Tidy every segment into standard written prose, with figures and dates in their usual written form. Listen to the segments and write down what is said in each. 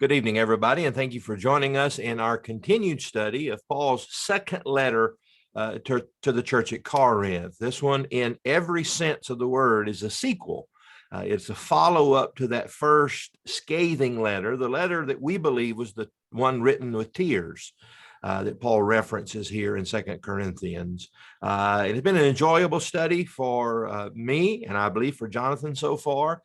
Good evening, everybody, and thank you for joining us in our continued study of Paul's second letter to the church at Corinth. This one, in every sense of the word, is a sequel. It's a follow-up to that first scathing letter, the letter that we believe was the one written with tears that Paul references here in 2 Corinthians. It has been an enjoyable study for me, and I believe for Jonathan so far.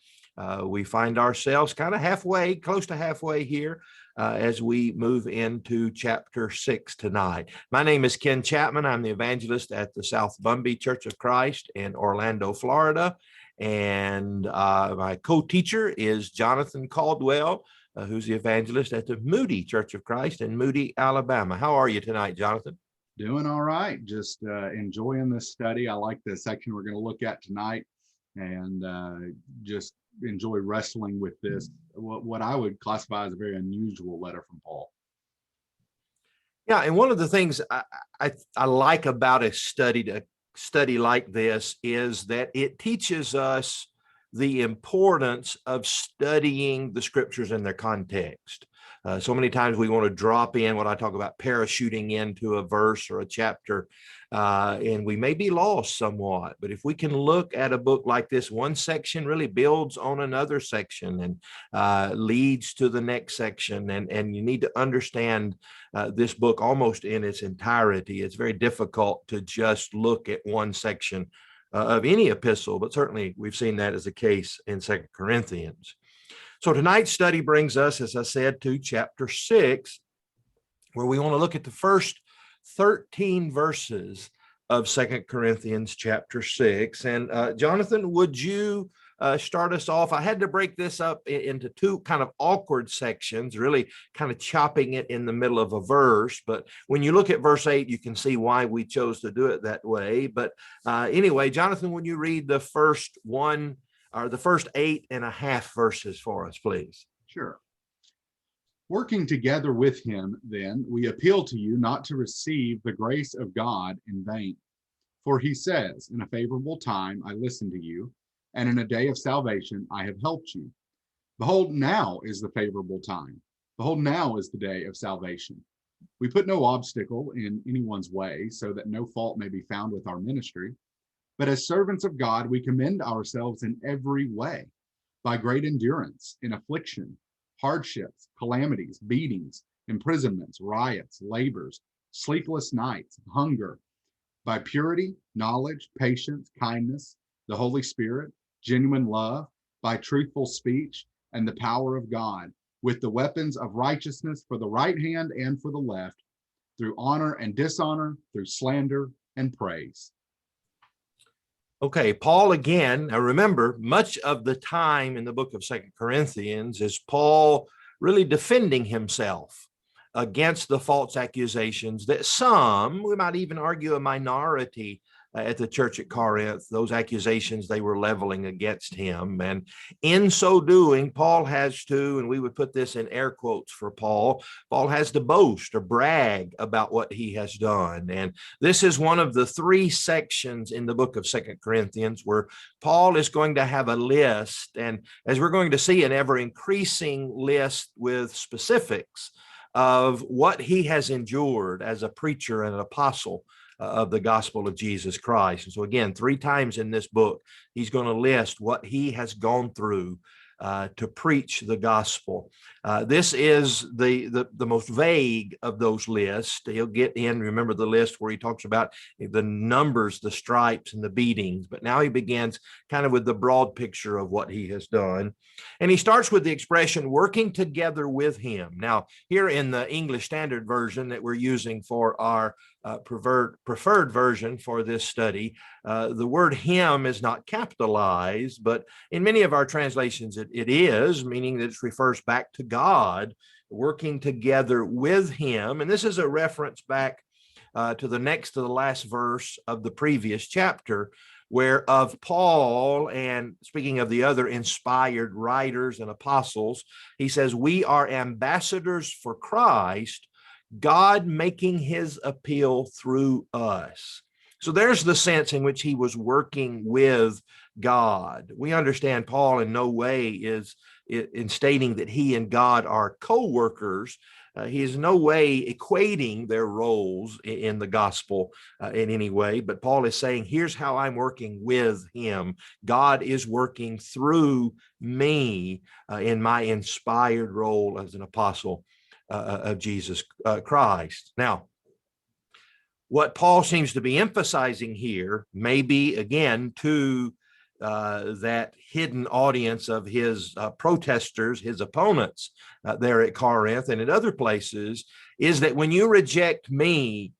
We find ourselves kind of halfway, close to halfway here as we move into chapter 6 tonight. My name is Ken Chapman. I'm the evangelist at the South Bumby Church of Christ in Orlando, Florida. And my co-teacher is Jonathan Caldwell, who's the evangelist at the Moody Church of Christ in Moody, Alabama. How are you tonight, Jonathan? Doing all right. Just enjoying this study. I like the section we're going to look at tonight, and just enjoy wrestling with this, what I would classify as a very unusual letter from Paul. Yeah, and one of the things I like about a study like this is that it teaches us the importance of studying the scriptures in their context. So many times we want to drop in what I talk about, parachuting into a verse or a chapter, and we may be lost somewhat. But if we can look at a book like this, one section really builds on another section and leads to the next section. And you need to understand this book almost in its entirety. It's very difficult to just look at one section of any epistle, but certainly we've seen that as a case in 2 Corinthians. So tonight's study brings us, as I said, to chapter 6, where we want to look at the first 13 verses of 2 Corinthians chapter 6. And Jonathan, would you start us off? I had to break this up into two kind of awkward sections, really kind of chopping it in the middle of a verse. But when you look at verse 8, you can see why we chose to do it that way. But anyway, Jonathan, would you read the first 8.5 verses for us, please? Sure. Working together with him, then, we appeal to you not to receive the grace of God in vain. For he says, in a favorable time I listened to you, and in a day of salvation I have helped you. Behold, now is the favorable time. Behold, now is the day of salvation. We put no obstacle in anyone's way, so that no fault may be found with our ministry. But as servants of God, we commend ourselves in every way, by great endurance, in affliction, hardships, calamities, beatings, imprisonments, riots, labors, sleepless nights, hunger, by purity, knowledge, patience, kindness, the Holy Spirit, genuine love, by truthful speech, and the power of God, with the weapons of righteousness for the right hand and for the left, through honor and dishonor, through slander and praise. Okay, Paul again. Now remember, much of the time in the book of 2 Corinthians is Paul really defending himself against the false accusations that some, we might even argue a minority at the church at Corinth, those accusations they were leveling against him. And in so doing, Paul has to, and we would put this in air quotes for Paul has to boast or brag about what he has done. And this is one of the three sections in the book of 2 Corinthians where Paul is going to have a list, and as we're going to see, an ever increasing list with specifics of what he has endured as a preacher and an apostle of the gospel of Jesus Christ. And so again, 3 times in this book, he's going to list what he has gone through to preach the gospel. This is the most vague of those lists. He'll get in, remember the list where he talks about the numbers, the stripes, and the beatings. But now he begins kind of with the broad picture of what he has done. And he starts with the expression, working together with him. Now, here in the English Standard Version that we're using for our preferred version for this study, the word him is not capitalized, but in many of our translations it is, meaning that it refers back to God, working together with him. And this is a reference back to the next to the last verse of the previous chapter, where of Paul, and speaking of the other inspired writers and apostles, he says, we are ambassadors for Christ, God making his appeal through us. So there's the sense in which he was working with God. We understand Paul in no way is in stating that he and God are co-workers. He is no way equating their roles in the gospel in any way, but Paul is saying, here's how I'm working with him. God is working through me in my inspired role as an apostle of Jesus Christ. Now, what Paul seems to be emphasizing here may be, again, to that hidden audience of his protesters, his opponents there at Corinth and at other places, is that when you reject me,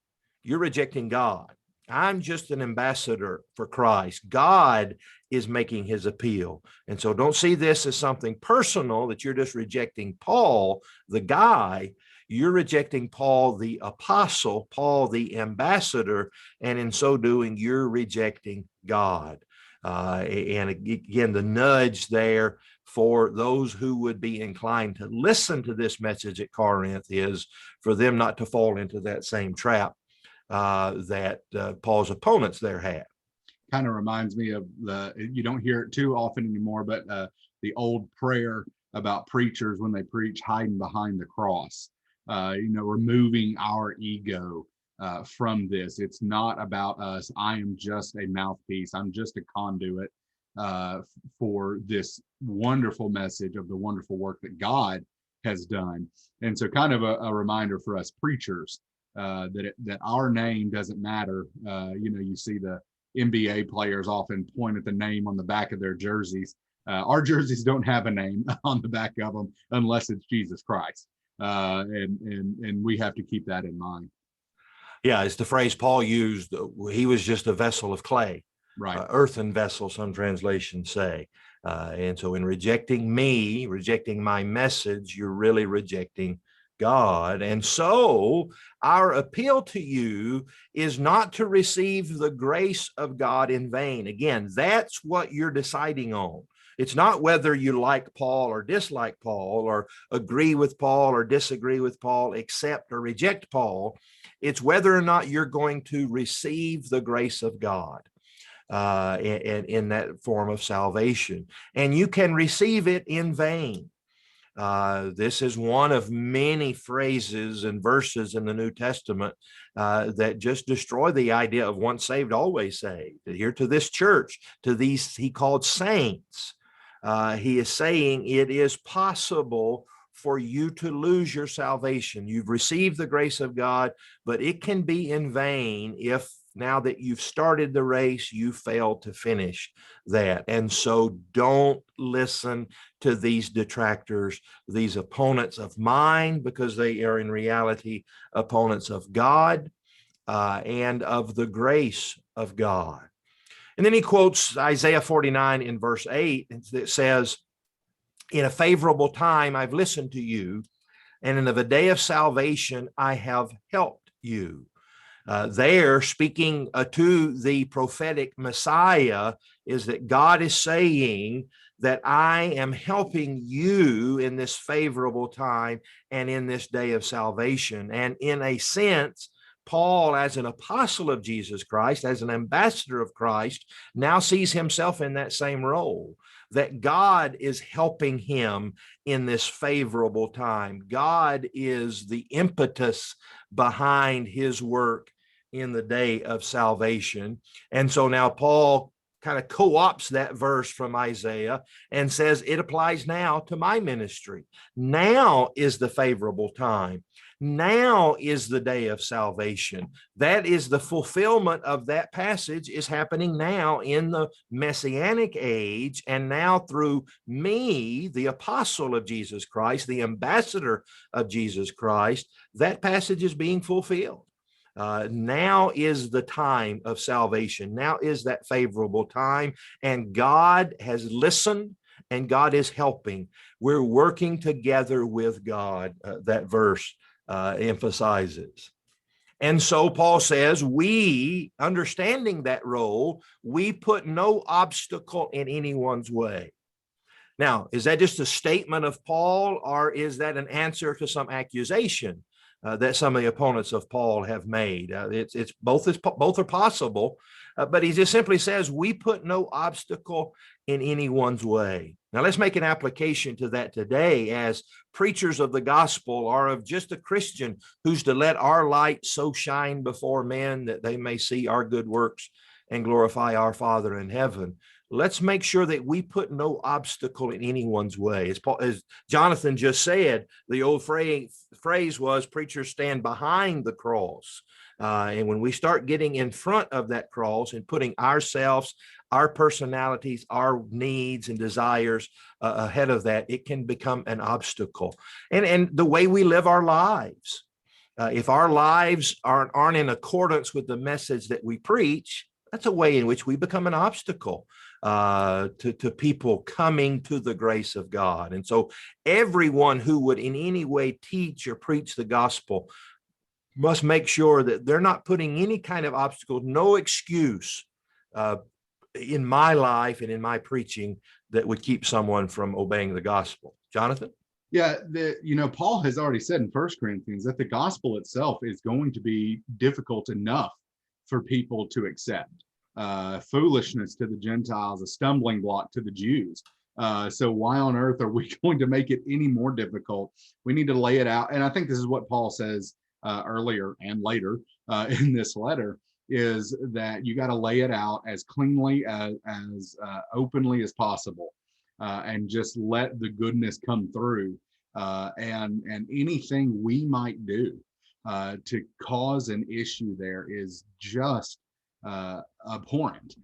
you're rejecting God. I'm just an ambassador for Christ. God is making his appeal. And so don't see this as something personal, that you're just rejecting Paul, the guy. You're rejecting Paul, the apostle, Paul, the ambassador, and in so doing, you're rejecting God. And again, the nudge there for those who would be inclined to listen to this message at Corinth is for them not to fall into that same trap that Paul's opponents there had. Kind of reminds me of you don't hear it too often anymore, but the old prayer about preachers when they preach hiding behind the cross, removing our ego from this. It's not about us. I am just a mouthpiece. I'm just a conduit for this wonderful message of the wonderful work that God has done. And so kind of a reminder for us preachers that our name doesn't matter. You see the NBA players often point at the name on the back of their jerseys. Our jerseys don't have a name on the back of them unless it's Jesus Christ. And we have to keep that in mind. Yeah, it's the phrase Paul used. He was just a vessel of clay, right? Earthen vessel, some translations say. And so in rejecting me, rejecting my message, you're really rejecting God. And so our appeal to you is not to receive the grace of God in vain. Again, that's what you're deciding on. It's not whether you like Paul or dislike Paul, or agree with Paul or disagree with Paul, accept or reject Paul. It's whether or not you're going to receive the grace of God in that form of salvation. And you can receive it in vain. This is one of many phrases and verses in the New Testament that just destroy the idea of once saved, always saved. Here to this church, to these he called saints, he is saying it is possible for you to lose your salvation. You've received the grace of God, but it can be in vain if now that you've started the race, you fail to finish that. And so don't listen to these detractors, these opponents of mine, because they are in reality opponents of God and of the grace of God. And then he quotes Isaiah 49 in verse 8. It says, in a favorable time, I've listened to you, and in the day of salvation, I have helped you. There, speaking to the prophetic Messiah, is that God is saying that I am helping you in this favorable time and in this day of salvation. And in a sense, Paul, as an apostle of Jesus Christ, as an ambassador of Christ, now sees himself in that same role, that God is helping him in this favorable time. God is the impetus behind his work in the day of salvation. And so now Paul kind of co-opts that verse from Isaiah and says it applies now to my ministry. Now is the favorable time. Now is the day of salvation. That is the fulfillment of that passage is happening now in the Messianic age. And now through me, the apostle of Jesus Christ, the ambassador of Jesus Christ, that passage is being fulfilled. Now is the time of salvation. Now is that favorable time. And God has listened and God is helping. We're working together with God, that verse emphasizes. And so Paul says, we, understanding that role, we put no obstacle in anyone's way. Now, is that just a statement of Paul, or is that an answer to some accusation that some of the opponents of Paul have made? It's both are possible, but he just simply says, we put no obstacle in anyone's way. Now, let's make an application to that today as preachers of the gospel, or of just a Christian who's to let our light so shine before men that they may see our good works and glorify our Father in heaven. Let's make sure that we put no obstacle in anyone's way. As Jonathan just said, the old phrase was, preachers stand behind the cross. And when we start getting in front of that cross and putting ourselves, our personalities, our needs and desires ahead of that, it can become an obstacle. And the way we live our lives, if our lives aren't in accordance with the message that we preach, that's a way in which we become an obstacle to people coming to the grace of God. And so everyone who would in any way teach or preach the gospel must make sure that they're not putting any kind of obstacle, no excuse in my life and in my preaching that would keep someone from obeying the gospel. Jonathan? Yeah, Paul has already said in 1 Corinthians that the gospel itself is going to be difficult enough for people to accept. Foolishness to the Gentiles, a stumbling block to the Jews. So why on earth are we going to make it any more difficult? We need to lay it out. And I think this is what Paul says earlier and later in this letter, is that you got to lay it out as cleanly, as openly as possible, and just let the goodness come through. And anything we might do to cause an issue there is just abhorrent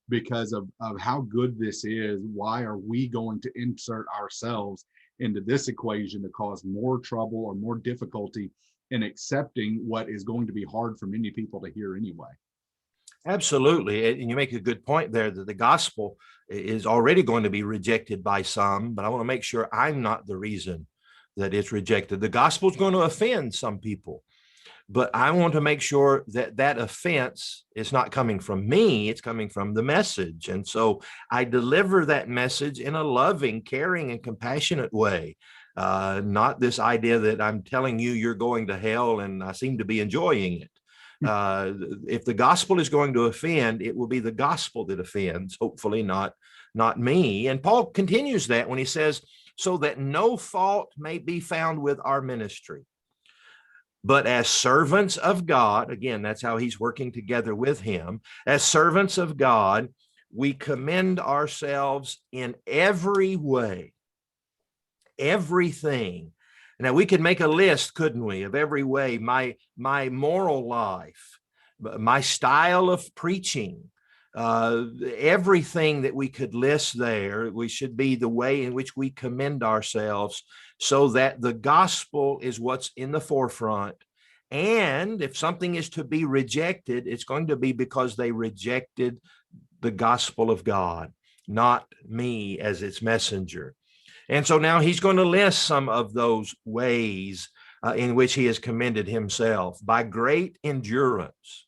because of how good this is. Why are we going to insert ourselves into this equation to cause more trouble or more difficulty in accepting what is going to be hard for many people to hear anyway? Absolutely. And you make a good point there that the gospel is already going to be rejected by some, but I want to make sure I'm not the reason that it's rejected. The gospel is going to offend some people, but I want to make sure that that offense is not coming from me, it's coming from the message. And so I deliver that message in a loving, caring, and compassionate way. Not this idea that I'm telling you you're going to hell and I seem to be enjoying it. If the gospel is going to offend, it will be the gospel that offends, hopefully not me. And Paul continues that when he says, so that no fault may be found with our ministry. But as servants of God, again, that's how he's working together with him. As servants of God, we commend ourselves in every way, everything. Now, we could make a list, couldn't we, of every way, my moral life, my style of preaching, everything that we could list there. We should be the way in which we commend ourselves so that the gospel is what's in the forefront. And if something is to be rejected, it's going to be because they rejected the gospel of God, not me as its messenger. And so now he's going to list some of those ways in which he has commended himself by great endurance.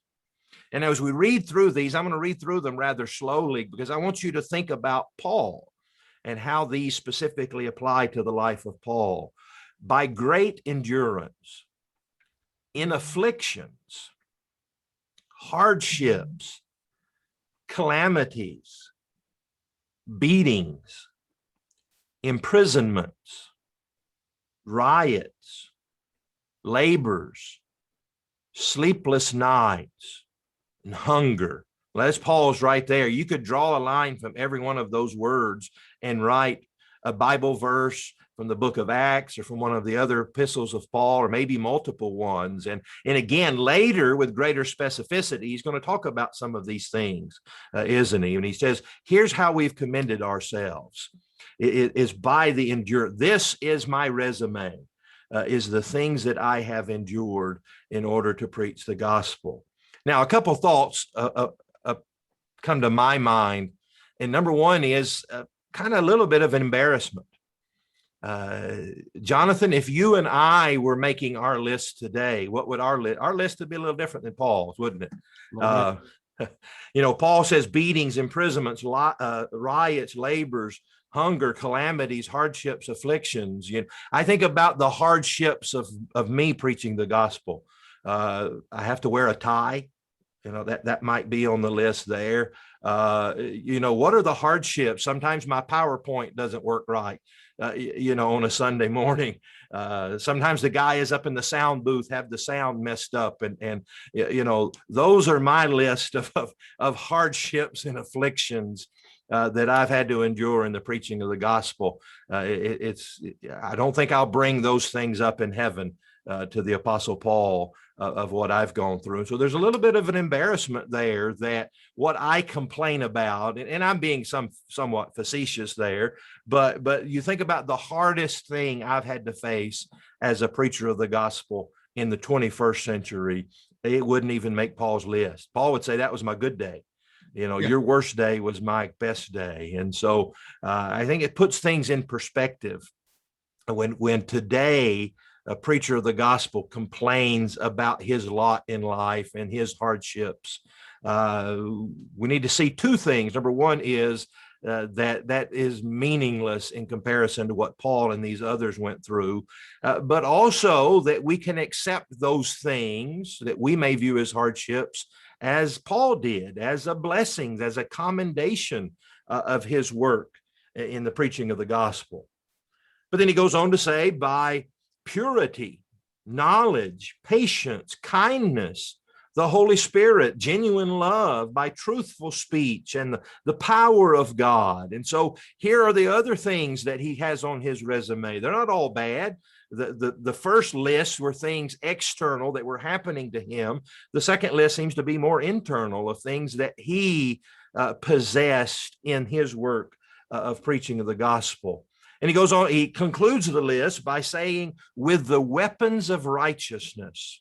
And as we read through these, I'm going to read through them rather slowly because I want you to think about Paul and how these specifically apply to the life of Paul. By great endurance, in afflictions, hardships, calamities, beatings, imprisonments, riots, labors, sleepless nights, and hunger. Well, that's Paul's right there. You could draw a line from every one of those words and write a Bible verse from the book of Acts or from one of the other epistles of Paul, or maybe multiple ones. And again, later with greater specificity, he's going to talk about some of these things, isn't he? And he says, here's how we've commended ourselves. It is by the endurance. This is my resume, is the things that I have endured in order to preach the gospel. Now, a couple thoughts come to my mind. And number one is kind of a little bit of an embarrassment. Jonathan, if you and I were making our list today, what would our list would be a little different than Paul's, wouldn't it? Paul says beatings, imprisonments, riots, labors, hunger, calamities, hardships, afflictions. I think about the hardships of me preaching the gospel. I have to wear a tie that might be on the list there. What are the hardships? Sometimes my PowerPoint doesn't work right, on a Sunday morning. Sometimes the guy is up in the sound booth, have the sound messed up. And those are my list of hardships and afflictions that I've had to endure in the preaching of the gospel. I don't think I'll bring those things up in heaven to the Apostle Paul of what I've gone through. So there's a little bit of an embarrassment there that what I complain about, and I'm being somewhat facetious there, but you think about the hardest thing I've had to face as a preacher of the gospel in the 21st century, it wouldn't even make Paul's list. Paul would say that was my good day. Your worst day was my best day. And so I think it puts things in perspective when today a preacher of the gospel complains about his lot in life and his hardships. We need to see two things. Number one is that is meaningless in comparison to what Paul and these others went through, but also that we can accept those things that we may view as hardships as Paul did, as a blessing, as a commendation of his work in the preaching of the gospel. But then he goes on to say, by purity, knowledge, patience, kindness, the Holy Spirit, genuine love, by truthful speech, and the power of God. And so here are the other things that he has on his resume. They're not all bad. The first list were things external that were happening to him. The second list seems to be more internal, of things that he possessed in his work of preaching of the gospel. And he goes on, he concludes the list by saying, with the weapons of righteousness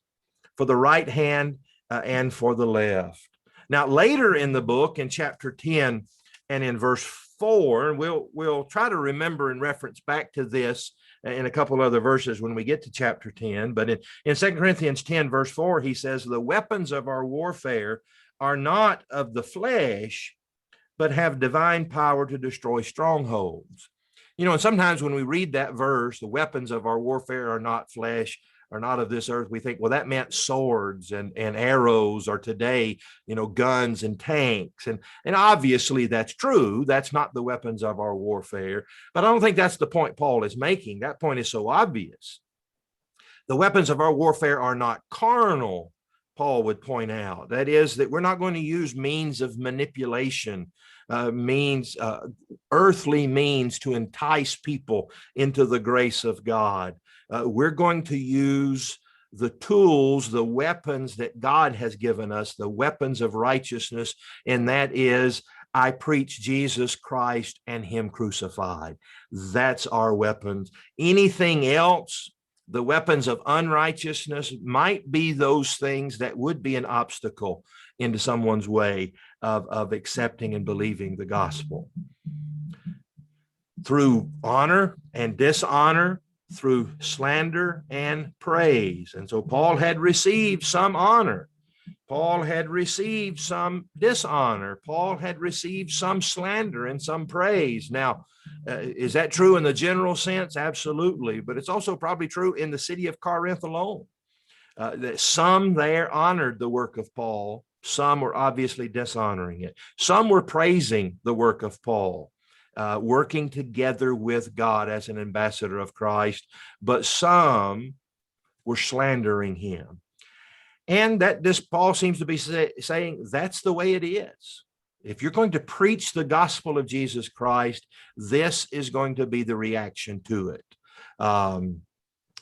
for the right hand and for the left. Now, later in the book, in chapter 10 and in verse 4, and we'll try to remember and reference back to this in a couple other verses when we get to chapter 10. But in 2 Corinthians 10, verse 4, he says, the weapons of our warfare are not of the flesh, but have divine power to destroy strongholds. And sometimes when we read that verse, the weapons of our warfare are not flesh, are not of this earth, we think, well, that meant swords and arrows, or today, guns and tanks. And obviously that's true. That's not the weapons of our warfare. But I don't think that's the point Paul is making. That point is so obvious. The weapons of our warfare are not carnal, Paul would point out. That is, that we're not going to use means of manipulation, earthly means to entice people into the grace of God. We're going to use the tools, the weapons that God has given us, the weapons of righteousness, and that is, I preach Jesus Christ and him crucified. That's our weapons. Anything else, the weapons of unrighteousness, might be those things that would be an obstacle into someone's way of accepting and believing the gospel. Through honor and dishonor, through slander and praise. And so Paul had received some honor. Paul had received some dishonor. Paul had received some slander and some praise. Now, is that true in the general sense? Absolutely. But it's also probably true in the city of Corinth alone. That some there honored the work of Paul. Some were obviously dishonoring it. Some were praising the work of Paul, working together with God as an ambassador of Christ. But some were slandering him. And that this Paul seems to be saying that's the way it is. If you're going to preach the gospel of Jesus Christ, this is going to be the reaction to it. And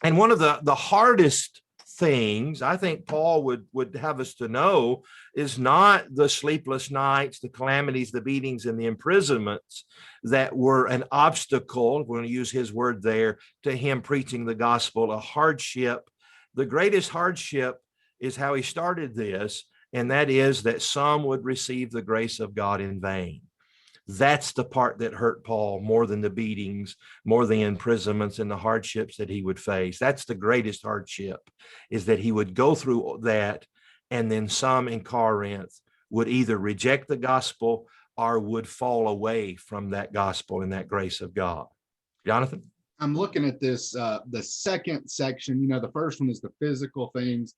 one of the hardest things I think Paul would have us to know is not the sleepless nights, the calamities, the beatings, and the imprisonments that were an obstacle, we're going to use his word there, to him preaching the gospel, a hardship. The greatest hardship is how he started this, and that is that some would receive the grace of God in vain. That's the part that hurt Paul more than the beatings, more than the imprisonments and the hardships that he would face. That's the greatest hardship, is that he would go through that, and then some in Corinth would either reject the gospel or would fall away from that gospel and that grace of God. Jonathan? I'm looking at this, the second section. The first one is the physical things.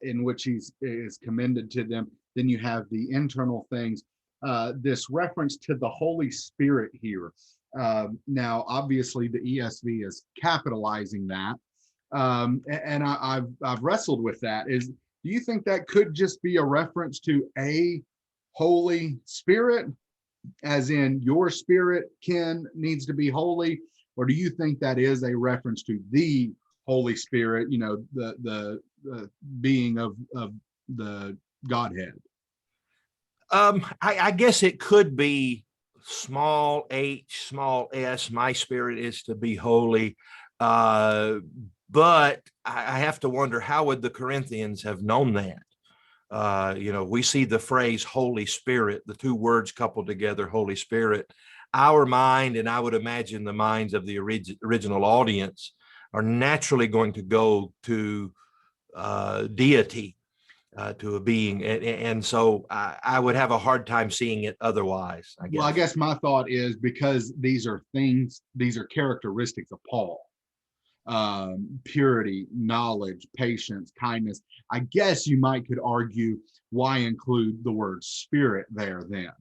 in which he is commended to them. Then you have the internal things. This reference to the Holy Spirit here. Now, obviously, the ESV is capitalizing that, and I've wrestled with that. Do you think that could just be a reference to a Holy Spirit, as in your spirit, Ken, needs to be holy, or do you think that is a reference to the Holy Spirit, the being of the Godhead? I guess it could be small h, small s. My spirit is to be holy. But I have to wonder, how would the Corinthians have known that? We see the phrase Holy Spirit, the two words coupled together, Holy Spirit. Our mind, and I would imagine the minds of the original audience, are naturally going to go to deity, to a being. And so I would have a hard time seeing it otherwise, I guess. Well, I guess my thought is because these are characteristics of Paul. Purity, knowledge, patience, kindness. I guess you could argue, why include the word spirit there then?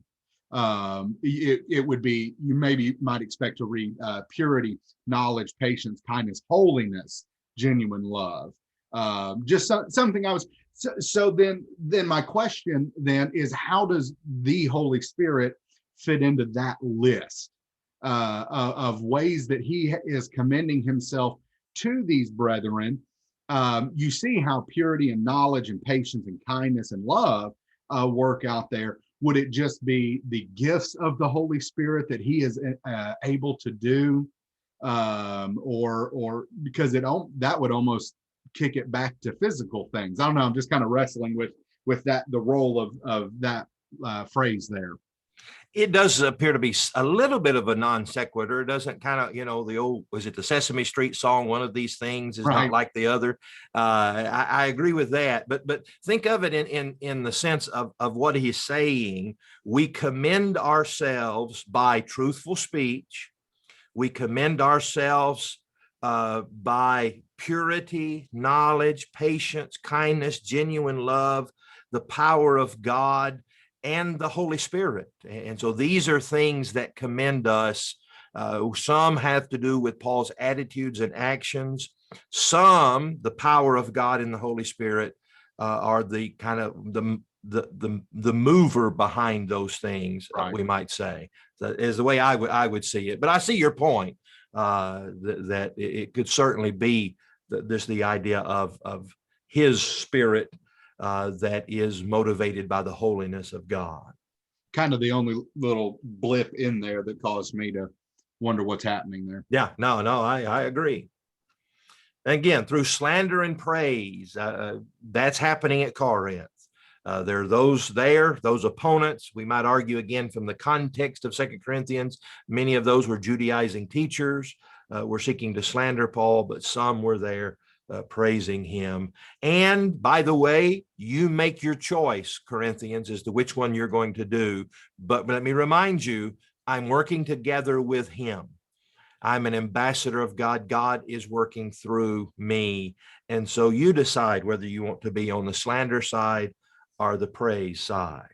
It would be, you might expect to read purity, knowledge, patience, kindness, holiness, genuine love. Just something I was, so then my question then is, how does the Holy Spirit fit into that list of ways that he is commending himself to these brethren? You see how purity and knowledge and patience and kindness and love work out there. Would it just be the gifts of the Holy Spirit that he is able to do? Or because that would almost kick it back to physical things. I don't know. I'm just kind of wrestling with that, the role of that phrase there. It does appear to be a little bit of a non sequitur. It doesn't kind of, the old, was it the Sesame Street song? One of these things is not like the other. I agree with that. But think of it in the sense of what he's saying. We commend ourselves by truthful speech. We commend ourselves by purity, knowledge, patience, kindness, genuine love, the power of God, and the Holy Spirit. And so these are things that commend us. Some have to do with Paul's attitudes and actions. Some, the power of God and the Holy Spirit, are the kind of the mover behind those things, we might say. That is the way I would see it. But I see your point, that it could certainly be that there's the idea of his spirit that is motivated by the holiness of God. Kind of the only little blip in there that caused me to wonder what's happening there. Yeah, no, I agree. Again, through slander and praise, that's happening at Corinth. There are those opponents. We might argue again from the context of 2 Corinthians, many of those were Judaizing teachers, were seeking to slander Paul, but some were there praising him. And by the way, you make your choice, Corinthians, as to which one you're going to do. But let me remind you, I'm working together with him. I'm an ambassador of God. God is working through me. And so you decide whether you want to be on the slander side or the praise side.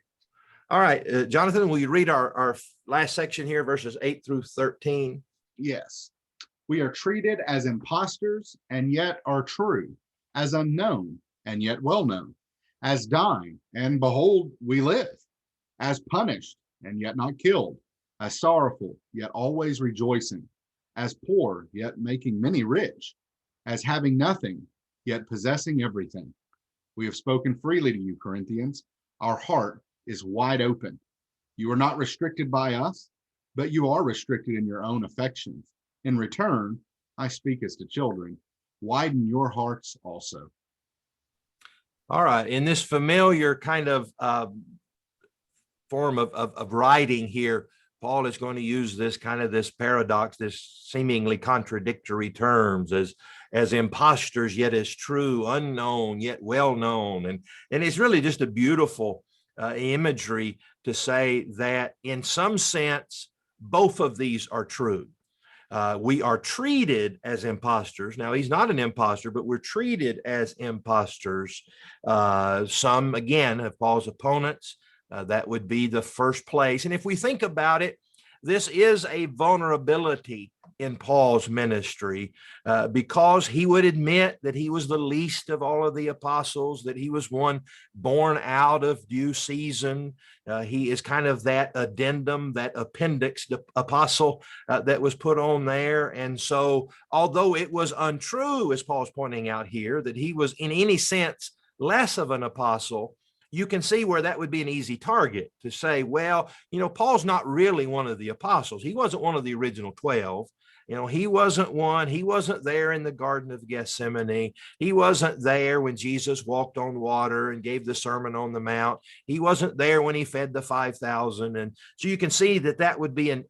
All right, Jonathan, will you read our last section here, verses 8 through 13? Yes. We are treated as impostors and yet are true, as unknown and yet well known, as dying and behold, we live, as punished and yet not killed, as sorrowful yet always rejoicing, as poor yet making many rich, as having nothing yet possessing everything. We have spoken freely to you, Corinthians. Our heart is wide open. You are not restricted by us, but you are restricted in your own affections. In return, I speak as to children. Widen your hearts also. All right. In this familiar kind of form of writing here, Paul is going to use this paradox, this seemingly contradictory terms as impostors, yet as true, unknown, yet well known. And it's really just a beautiful imagery to say that in some sense, both of these are true. We are treated as imposters. Now, he's not an imposter, but we're treated as imposters. Some, again, of Paul's opponents, that would be the first place. And if we think about it, this is a vulnerability in Paul's ministry because he would admit that he was the least of all of the apostles, that he was one born out of due season. He is kind of that addendum, that appendix, the apostle that was put on there. And so, although it was untrue, as Paul's pointing out here, that he was in any sense less of an apostle, you can see where that would be an easy target to say, well, Paul's not really one of the apostles. He wasn't one of the original 12. He wasn't one. He wasn't there in the Garden of Gethsemane. He wasn't there when Jesus walked on water and gave the Sermon on the Mount. He wasn't there when he fed the 5,000. And so you can see that would be an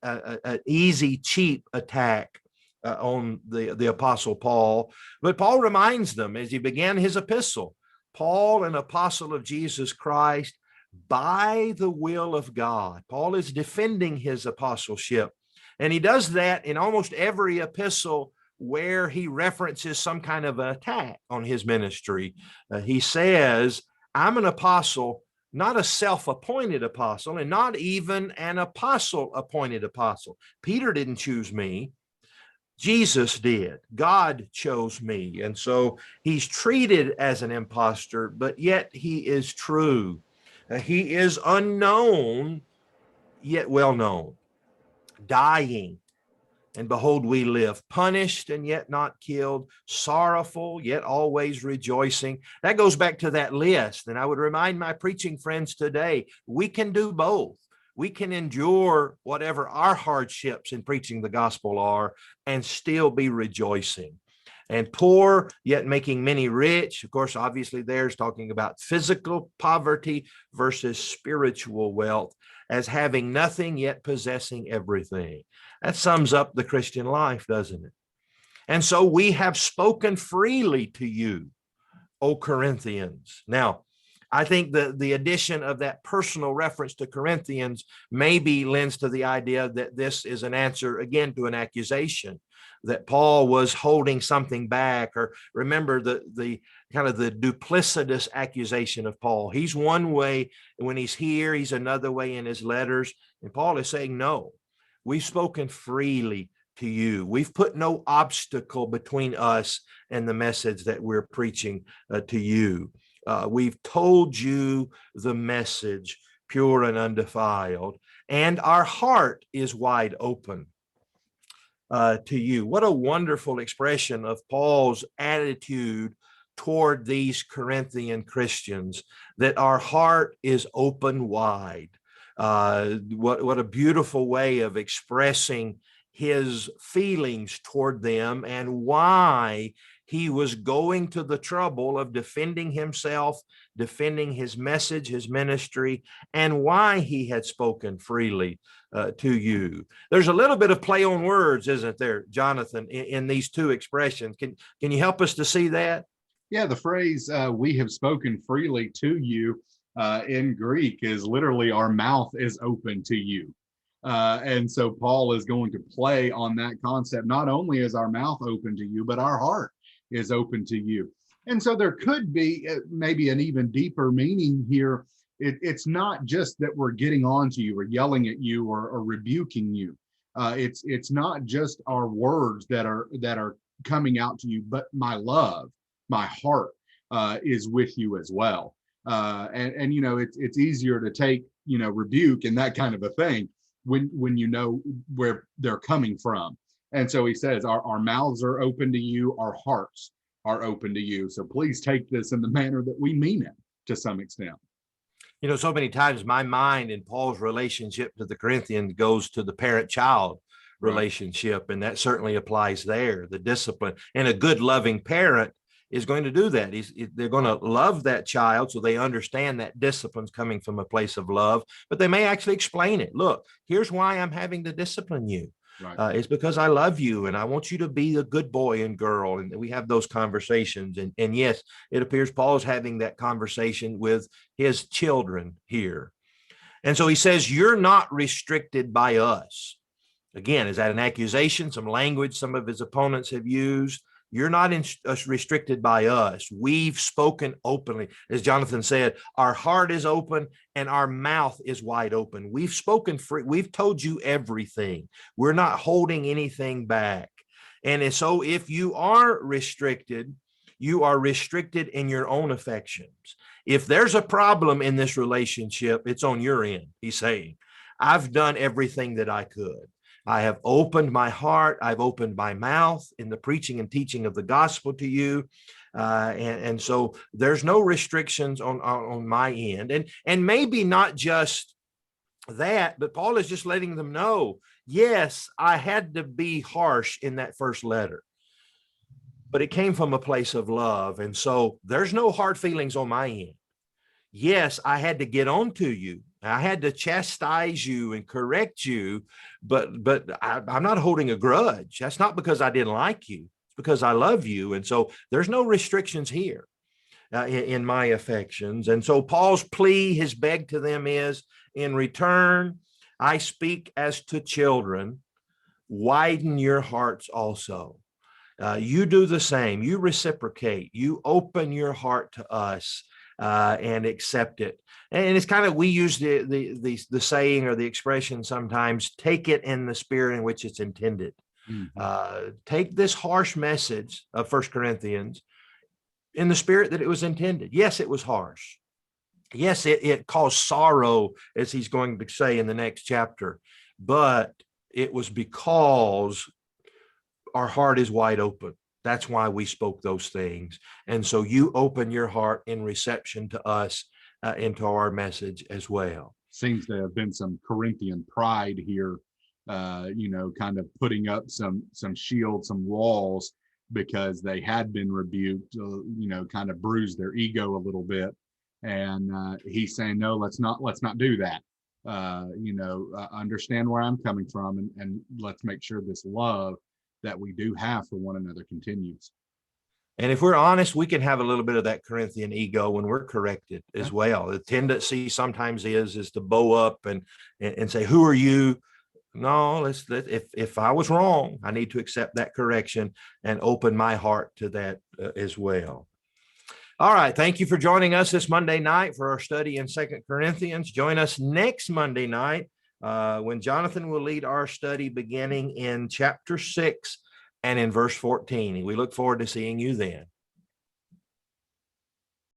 easy, cheap attack on the Apostle Paul. But Paul reminds them as he began his epistle, Paul, an apostle of Jesus Christ, by the will of God. Paul is defending his apostleship. And he does that in almost every epistle where he references some kind of an attack on his ministry. He says, I'm an apostle, not a self-appointed apostle, and not even an apostle-appointed apostle. Peter didn't choose me. Jesus did. God chose me. And so he's treated as an imposter, but yet he is true. He is unknown, yet well known, dying. And behold, we live, punished and yet not killed, sorrowful, yet always rejoicing. That goes back to that list. And I would remind my preaching friends today, we can do both. We can endure whatever our hardships in preaching the gospel are and still be rejoicing. And poor, yet making many rich. Of course, obviously there's talking about physical poverty versus spiritual wealth, as having nothing yet possessing everything. That sums up the Christian life, doesn't it? And so we have spoken freely to you, O Corinthians. Now, I think the addition of that personal reference to Corinthians maybe lends to the idea that this is an answer again to an accusation, that Paul was holding something back. Or remember the kind of the duplicitous accusation of Paul. He's one way when he's here, he's another way in his letters. And Paul is saying, no, we've spoken freely to you. We've put no obstacle between us and the message that we're preaching to you. We've told you the message, pure and undefiled, and our heart is wide open to you. What a wonderful expression of Paul's attitude toward these Corinthian Christians, that our heart is open wide. What a beautiful way of expressing his feelings toward them and why he was going to the trouble of defending himself, defending his message, his ministry, and why he had spoken freely to you. There's a little bit of play on words, isn't there, Jonathan, in these two expressions? Can you help us to see that? Yeah, the phrase, we have spoken freely to you, in Greek is literally our mouth is open to you. And so Paul is going to play on that concept. Not only is our mouth open to you, but our heart is open to you. And so there could be maybe an even deeper meaning here. It's not just that we're getting on to you or yelling at you or rebuking you. It's not just our words that are coming out to you, but my love, my heart is with you as well. And it's easier to take rebuke and that kind of a thing when you know where they're coming from. And so he says, our mouths are open to you, our hearts are open to you. So please take this in the manner that we mean it to some extent. So many times my mind in Paul's relationship to the Corinthians goes to the parent-child relationship, and that certainly applies there, the discipline. And a good loving parent is going to do that. They're going to love that child so they understand that discipline's coming from a place of love, but they may actually explain it. Look, here's why I'm having to discipline you. Right. It's because I love you and I want you to be a good boy and girl. And we have those conversations. And yes, it appears Paul's having that conversation with his children here. And so he says, you're not restricted by us. Again, is that an accusation? Some language some of his opponents have used. You're not restricted by us. We've spoken openly. As Jonathan said, our heart is open and our mouth is wide open. We've spoken free. We've told you everything. We're not holding anything back. And so if you are restricted, you are restricted in your own affections. If there's a problem in this relationship, it's on your end, he's saying. I've done everything that I could. I have opened my heart. I've opened my mouth in the preaching and teaching of the gospel to you. And so there's no restrictions on my end. And maybe not just that, but Paul is just letting them know, yes, I had to be harsh in that first letter, but it came from a place of love. And so there's no hard feelings on my end. Yes, I had to get on to you. I had to chastise you and correct you, but I'm not holding a grudge. That's not because I didn't like you. It's because I love you. And so there's no restrictions here in my affections. And so Paul's plea, his beg to them is, in return, I speak as to children, widen your hearts also. You do the same. You reciprocate. You open your heart to us. And accept it. And it's kind of, we use the saying or the expression sometimes, take it in the spirit in which it's intended. Mm-hmm. Take this harsh message of 1 Corinthians in the spirit that it was intended. Yes, it was harsh. Yes, it caused sorrow, as he's going to say in the next chapter, but it was because our heart is wide open. That's why we spoke those things. And so you open your heart in reception to us, into our message as well. Seems to have been some Corinthian pride here, kind of putting up some shields, some walls, because they had been rebuked, kind of bruised their ego a little bit. And he's saying, no, let's not do that. Understand where I'm coming from, and let's make sure this love that we do have for one another continues. And if we're honest, we can have a little bit of that Corinthian ego when we're corrected as well. The tendency sometimes is to bow up and say, who are you? No, if I was wrong, I need to accept that correction and open my heart to that as well. All right. Thank you for joining us this Monday night for our study in 2 Corinthians. Join us next Monday night when Jonathan will lead our study beginning in chapter 6 and in verse 14. We look forward to seeing you then.